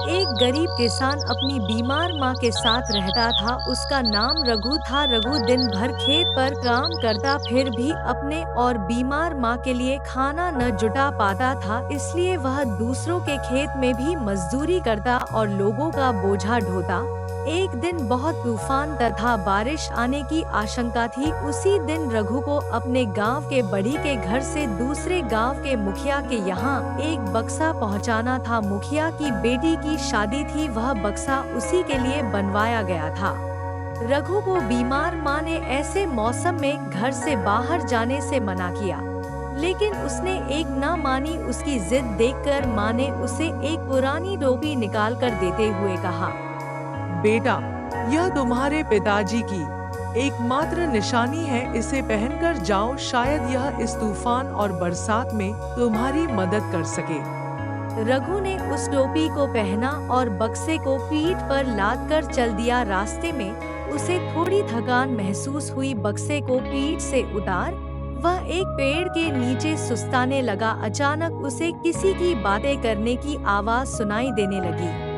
एक गरीब किसान अपनी बीमार माँ के साथ रहता था। उसका नाम रघु था। रघु दिन भर खेत पर काम करता, फिर भी अपने और बीमार माँ के लिए खाना न जुटा पाता था। इसलिए वह दूसरों के खेत में भी मजदूरी करता और लोगों का बोझा ढोता। एक दिन बहुत तूफान तथा बारिश आने की आशंका थी। उसी दिन रघु को अपने गांव के बड़ी के घर से दूसरे गांव के मुखिया के यहाँ एक बक्सा पहुंचाना था। मुखिया की बेटी की शादी थी, वह बक्सा उसी के लिए बनवाया गया था। रघु को बीमार माँ ने ऐसे मौसम में घर से बाहर जाने से मना किया, लेकिन उसने एक न मानी। उसकी जिद देखकर माँ ने उसे एक पुरानी टोपी निकाल कर देते हुए कहा, बेटा, यह तुम्हारे पिताजी की एकमात्र निशानी है, इसे पहनकर जाओ, शायद यह इस तूफान और बरसात में तुम्हारी मदद कर सके। रघु ने उस टोपी को पहना और बक्से को पीठ पर लाद कर चल दिया। रास्ते में उसे थोड़ी थकान महसूस हुई। बक्से को पीठ से उतार वह एक पेड़ के नीचे सुस्ताने लगा। अचानक उसे किसी की बातें करने की आवाज सुनाई देने लगी।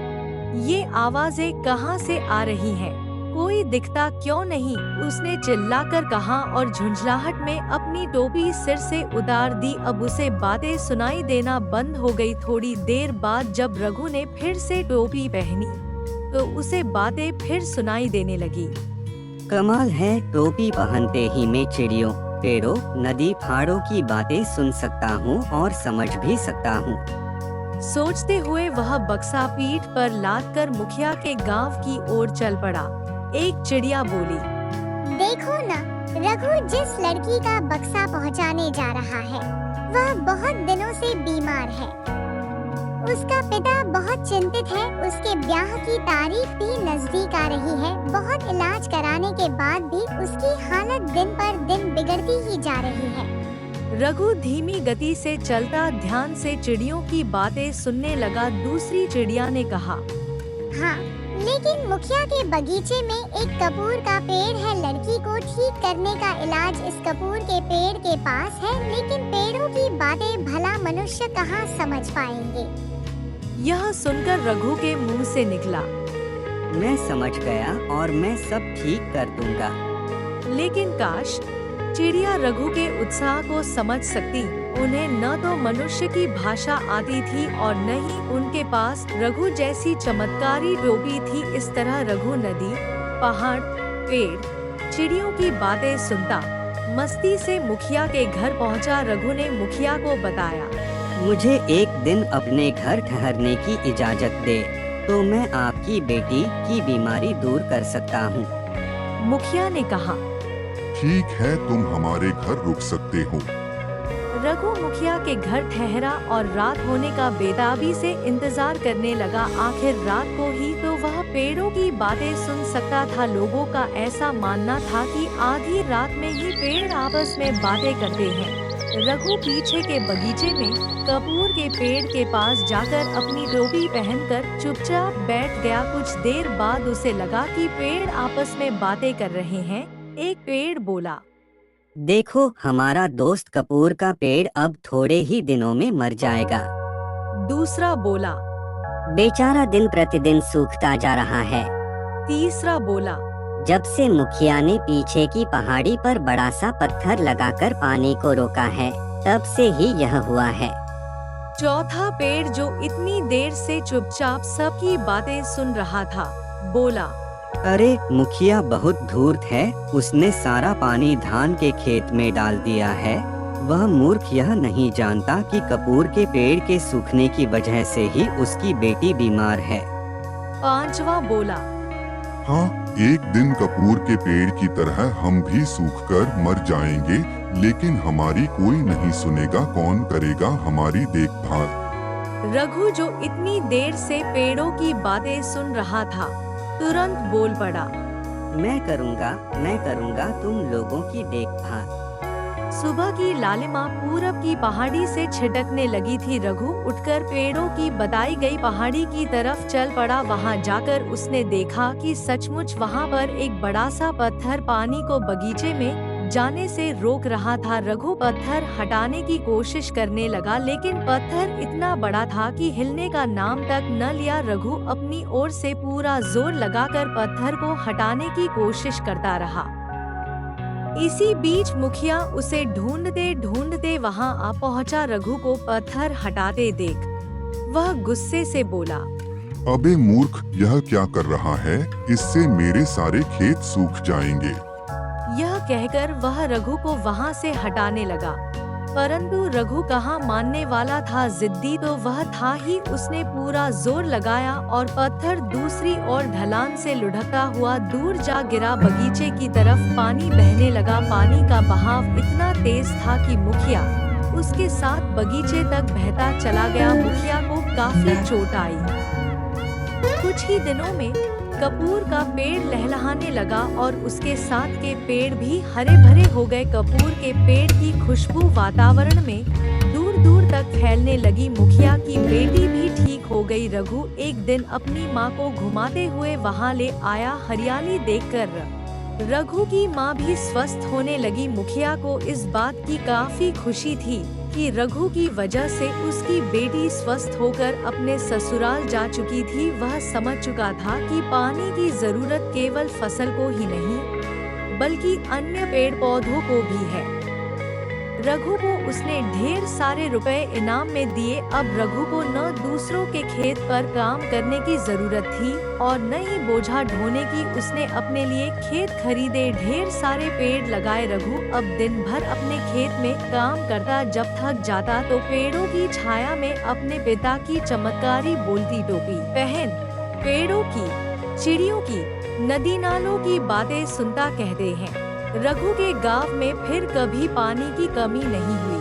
ये आवाजें कहाँ से आ रही हैं? कोई दिखता क्यों नहीं? उसने चिल्लाकर कहा और झुंझलाहट में अपनी टोपी सिर से उतार दी। अब उसे बातें सुनाई देना बंद हो गई। थोड़ी देर बाद जब रघु ने फिर से टोपी पहनी तो उसे बातें फिर सुनाई देने लगी। कमाल है, टोपी पहनते ही मैं चिड़ियों, पेड़ों, नदी, पहाड़ों की बातें सुन सकता हूँ और समझ भी सकता हूँ। सोचते हुए वह बक्सा पीठ पर लादकर मुखिया के गांव की ओर चल पड़ा। एक चिड़िया बोली, देखो ना, रघु जिस लड़की का बक्सा पहुंचाने जा रहा है वह बहुत दिनों से बीमार है। उसका पिता बहुत चिंतित है। उसके ब्याह की तारीख भी नजदीक आ रही है। बहुत इलाज कराने के बाद भी उसकी हालत दिन पर दिन बिगड़ती ही जा रही है। रघु धीमी गति से चलता ध्यान से चिड़ियों की बातें सुनने लगा। दूसरी चिड़िया ने कहा, हाँ, लेकिन मुखिया के बगीचे में एक कपूर का पेड़ है। लड़की को ठीक करने का इलाज इस कपूर के पेड़ के पास है, लेकिन पेड़ों की बातें भला मनुष्य कहाँ समझ पाएंगे। यह सुनकर रघु के मुंह से निकला, मैं समझ गया और मैं सब ठीक कर दूंगा। लेकिन काश चिड़िया रघु के उत्साह को समझ सकती। उन्हें न तो मनुष्य की भाषा आती थी और न ही उनके पास रघु जैसी चमत्कारी टोपी थी। इस तरह रघु नदी, पहाड़, पेड़, चिड़ियों की बातें सुनता मस्ती से मुखिया के घर पहुंचा। रघु ने मुखिया को बताया, मुझे एक दिन अपने घर ठहरने की इजाजत दे तो मैं आपकी बेटी की बीमारी दूर कर सकता हूँ। मुखिया ने कहा, ठीक है, तुम हमारे घर रुक सकते हो। रघु मुखिया के घर ठहरा और रात होने का बेताबी से इंतजार करने लगा। आखिर रात को ही तो वह पेड़ों की बातें सुन सकता था। लोगों का ऐसा मानना था कि आधी रात में ही पेड़ आपस में बातें करते हैं। रघु पीछे के बगीचे में कपूर के पेड़ के पास जाकर अपनी टोपी पहनकर चुपचाप बैठ गया। कुछ देर बाद उसे लगा कि पेड़ आपस में बातें कर रहे हैं। एक पेड़ बोला, देखो, हमारा दोस्त कपूर का पेड़ अब थोड़े ही दिनों में मर जाएगा। दूसरा बोला, बेचारा दिन प्रतिदिन सूखता जा रहा है। तीसरा बोला, जब से मुखिया ने पीछे की पहाड़ी पर बड़ा सा पत्थर लगाकर पानी को रोका है, तब से ही यह हुआ है। चौथा पेड़ जो इतनी देर से चुपचाप सबकी बातें सुन रहा था, बोला, अरे मुखिया बहुत धूर्त है, उसने सारा पानी धान के खेत में डाल दिया है। वह मूर्ख यह नहीं जानता कि कपूर के पेड़ के सूखने की वजह से ही उसकी बेटी बीमार है। पांचवा बोला, हाँ, एक दिन कपूर के पेड़ की तरह हम भी सूखकर मर जाएंगे, लेकिन हमारी कोई नहीं सुनेगा। कौन करेगा हमारी देखभाल? रघु जो इतनी देर से पेड़ों की बातें सुन रहा था, तुरंत बोल पड़ा, मैं करूँगा तुम लोगों की देखभाल। सुबह की लालिमा पूरब की पहाड़ी से छिटकने लगी थी। रघु उठकर पेड़ों की बताई गई पहाड़ी की तरफ चल पड़ा। वहां जाकर उसने देखा कि सचमुच वहां पर एक बड़ा सा पत्थर पानी को बगीचे में जाने से रोक रहा था। रघु पत्थर हटाने की कोशिश करने लगा, लेकिन पत्थर इतना बड़ा था कि हिलने का नाम तक न लिया। रघु अपनी ओर से पूरा जोर लगाकर पत्थर को हटाने की कोशिश करता रहा। इसी बीच मुखिया उसे ढूंढते ढूंढते वहां आ पहुंचा। रघु को पत्थर हटाते देख वह गुस्से से बोला, अबे मूर्ख, यह क्या कर रहा है? इससे मेरे सारे खेत सूख जाएंगे। यह कहकर वह रघु को वहां से हटाने लगा, परंतु रघु कहाँ मानने वाला था। जिद्दी तो वह था ही। उसने पूरा जोर लगाया और पत्थर दूसरी ओर ढलान से लुढ़कता हुआ दूर जा गिरा। बगीचे की तरफ पानी बहने लगा। पानी का बहाव इतना तेज था कि मुखिया उसके साथ बगीचे तक बहता चला गया। मुखिया को काफी चोट आई। कुछ ही दिनों में कपूर का पेड़ लहलहाने लगा और उसके साथ के पेड़ भी हरे भरे हो गए। कपूर के पेड़ की खुशबू वातावरण में दूर दूर तक फैलने लगी। मुखिया की बेटी भी ठीक हो गई। रघु एक दिन अपनी माँ को घुमाते हुए वहाँ ले आया। हरियाली देखकर रघु की माँ भी स्वस्थ होने लगी। मुखिया को इस बात की काफी खुशी थी कि रघु की वजह से उसकी बेटी स्वस्थ होकर अपने ससुराल जा चुकी थी। वह समझ चुका था कि पानी की जरूरत केवल फसल को ही नहीं बल्कि अन्य पेड़ पौधों को भी है। रघु को उसने ढेर सारे रुपए इनाम में दिए। अब रघु को न दूसरों के खेत पर काम करने की जरूरत थी और न ही बोझा ढोने की। उसने अपने लिए खेत खरीदे, ढेर सारे पेड़ लगाए। रघु अब दिन भर अपने खेत में काम करता। जब थक जाता तो पेड़ों की छाया में अपने पिता की चमत्कारी बोलती टोपी पहन पेड़ों की, चिड़ियों की, नदी नालों की बातें सुनता कहते हैं, रघु के गांव में फिर कभी पानी की कमी नहीं हुई।